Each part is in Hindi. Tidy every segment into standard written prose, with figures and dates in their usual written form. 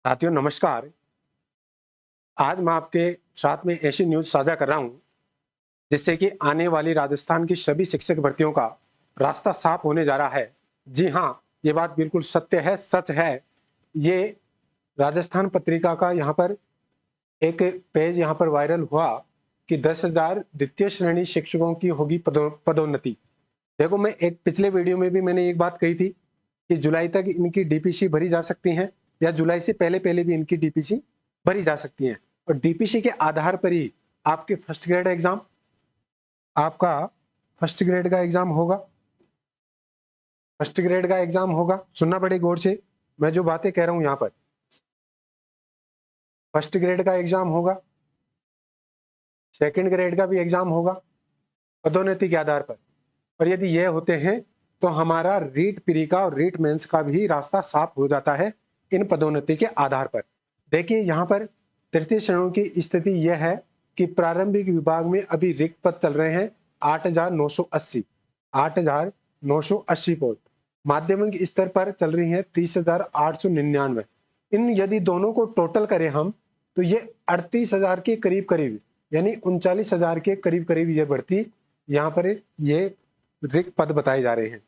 साथियों नमस्कार। आज मैं आपके साथ में ऐसी न्यूज़ साझा कर रहा हूं जिससे कि आने वाली राजस्थान की सभी शिक्षक भर्तियों का रास्ता साफ होने जा रहा है। जी हां, ये बात बिल्कुल सत्य है, सच है। ये राजस्थान पत्रिका का यहाँ पर एक पेज यहाँ पर वायरल हुआ कि 10,000 द्वितीय श्रेणी शिक्षकों की होगी पदोन्नति। देखो, मैं एक पिछले वीडियो में भी मैंने एक बात कही थी कि जुलाई तक इनकी डीपीसी भरी जा सकती हैं या जुलाई से पहले पहले भी इनकी डीपीसी भरी जा सकती हैं। और डीपीसी के आधार पर ही आपके आपका फर्स्ट ग्रेड का एग्जाम होगा। फर्स्ट ग्रेड का एग्जाम होगा, सुनना बड़े गौर से मैं जो बातें कह रहा हूं। यहाँ पर फर्स्ट ग्रेड का एग्जाम होगा, सेकंड ग्रेड का भी एग्जाम होगा पदोन्नति के आधार पर। और यदि ये होते हैं तो हमारा रीट प्री का और रीट मेंस का भी रास्ता साफ हो जाता है इन पदोन्नति के आधार पर। देखिए, यहाँ पर तृतीय श्रेणियों की स्थिति यह है कि प्रारंभिक विभाग में अभी रिक्त पद चल रहे हैं 8,980 पोस्ट। माध्यमिक स्तर पर चल रही है 30,899। इन यदि दोनों को टोटल करें हम तो ये 38,000 के करीब करीब, यानी 39,000 के करीब करीब ये भर्ती यहाँ पर ये रिक्त पद बताए जा रहे हैं।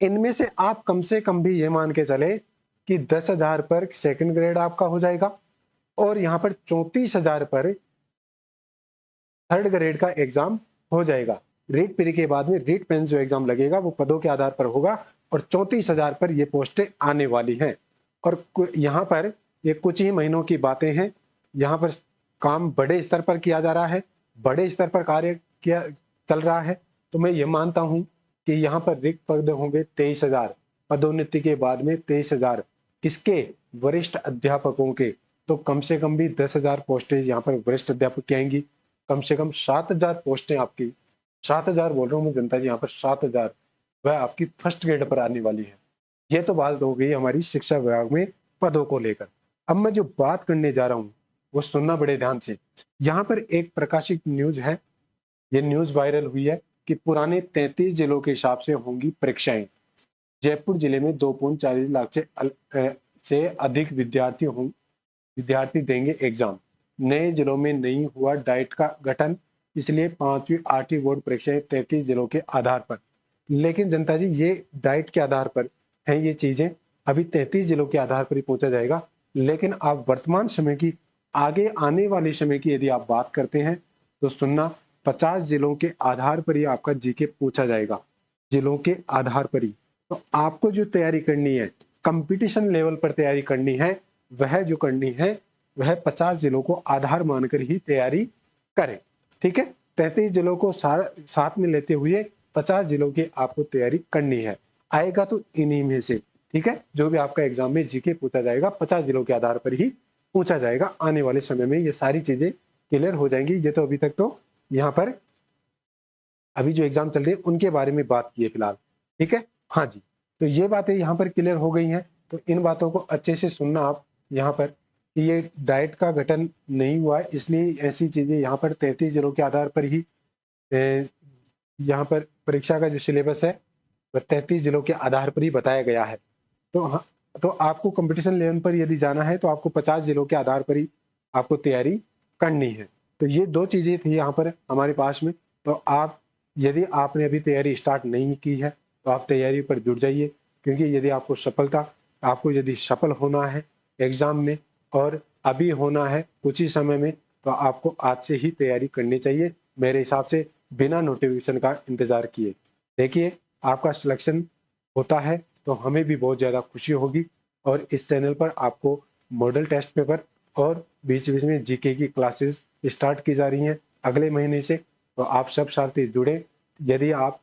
इनमें से आप कम से कम भी ये मान के चले कि 10,000 पर सेकंड ग्रेड आपका हो जाएगा और यहाँ पर 34,000 पर थर्ड ग्रेड का एग्जाम हो जाएगा। रीट प्री के बाद में रीट मेंस जो एग्जाम लगेगा वो पदों के आधार पर होगा और 34,000 पर ये पोस्टें आने वाली हैं। और यहाँ पर ये कुछ ही महीनों की बातें हैं। यहाँ पर काम बड़े स्तर पर किया जा रहा है, बड़े स्तर पर कार्य किया चल रहा है। तो मैं ये मानता हूँ कि यहाँ पर रिक्त पद होंगे 23,000, पदोन्नति के बाद में 23,000 किसके, वरिष्ठ अध्यापकों के। तो कम से कम भी 10,000 पोस्टें यहाँ पर वरिष्ठ अध्यापक की आएंगी। कम से कम 7,000 पोस्टें आपकी, 7,000 बोल रहा हूँ मैं जनता जी, यहाँ पर 7,000 वह आपकी फर्स्ट ग्रेड पर आने वाली है। ये तो बात हो गई हमारी शिक्षा विभाग में पदों को लेकर। अब मैं जो बात करने जा रहा हूँ वो सुनना बड़े ध्यान से। यहाँ पर एक प्रकाशित न्यूज है, ये न्यूज वायरल हुई है कि पुराने 33 जिलों के हिसाब से होंगी परीक्षाएं। जयपुर जिले में 2.40 लाख से अधिक विद्यार्थी देंगे एग्जाम। नए जिलों में नहीं हुआ डाइट का गठन, इसलिए 5वीं 8वीं बोर्ड परीक्षाएं 33 जिलों के आधार पर। लेकिन जनता जी, ये डाइट के आधार पर हैं ये चीजें, अभी 33 जिलों के आधार पर ही पहुंचा जाएगा। लेकिन आप वर्तमान समय की, आगे आने वाले समय की यदि आप बात करते हैं तो सुनना, 50 जिलों के आधार पर ही आपका जीके पूछा जाएगा, जिलों के आधार पर ही। तो आपको जो तैयारी करनी है, कंपटीशन लेवल पर तैयारी करनी है, वह जो करनी है वह 50 जिलों को आधार मानकर ही तैयारी करें। ठीक है, 33 जिलों को साथ में लेते हुए 50 जिलों की आपको तैयारी करनी है। आएगा तो इन्हीं में से। ठीक है, जो भी आपका एग्जाम में जीके पूछा जाएगा 50 जिलों के आधार पर ही पूछा जाएगा। आने वाले समय में ये सारी चीजें क्लियर हो जाएंगी। ये तो अभी तक तो यहाँ पर अभी जो एग्जाम चल रही है उनके बारे में बात की है फिलहाल। ठीक है, हाँ जी, तो ये बातें यहाँ पर क्लियर हो गई हैं। तो इन बातों को अच्छे से सुनना आप यहाँ पर कि ये डाइट का गठन नहीं हुआ है, इसलिए ऐसी चीजें यहाँ पर 33 जिलों के आधार पर ही यहाँ पर परीक्षा का जो सिलेबस है वह 33 जिलों के आधार पर ही बताया गया है। तो हाँ, तो आपको कंपटीशन लेवल पर यदि जाना है तो आपको 50 जिलों के आधार पर ही आपको तैयारी करनी है। तो ये दो चीजें थी यहाँ पर हमारे पास में। तो आप, यदि आपने अभी तैयारी स्टार्ट नहीं की है तो आप तैयारी पर जुट जाइए, क्योंकि यदि आपको यदि सफल होना है एग्जाम में और अभी होना है कुछ ही समय में, तो आपको आज से ही तैयारी करनी चाहिए मेरे हिसाब से, बिना नोटिफिकेशन का इंतजार किए। देखिए, आपका सिलेक्शन होता है तो हमें भी बहुत ज़्यादा खुशी होगी। और इस चैनल पर आपको मॉडल टेस्ट पेपर और बीच बीच में जीके की क्लासेस स्टार्ट की जा रही हैं अगले महीने से। तो आप सब साथी जुड़े। यदि आप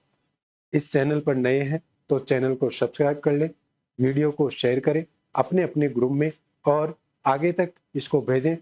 इस चैनल पर नए हैं तो चैनल को सब्सक्राइब कर लें, वीडियो को शेयर करें अपने अपने ग्रुप में और आगे तक इसको भेजें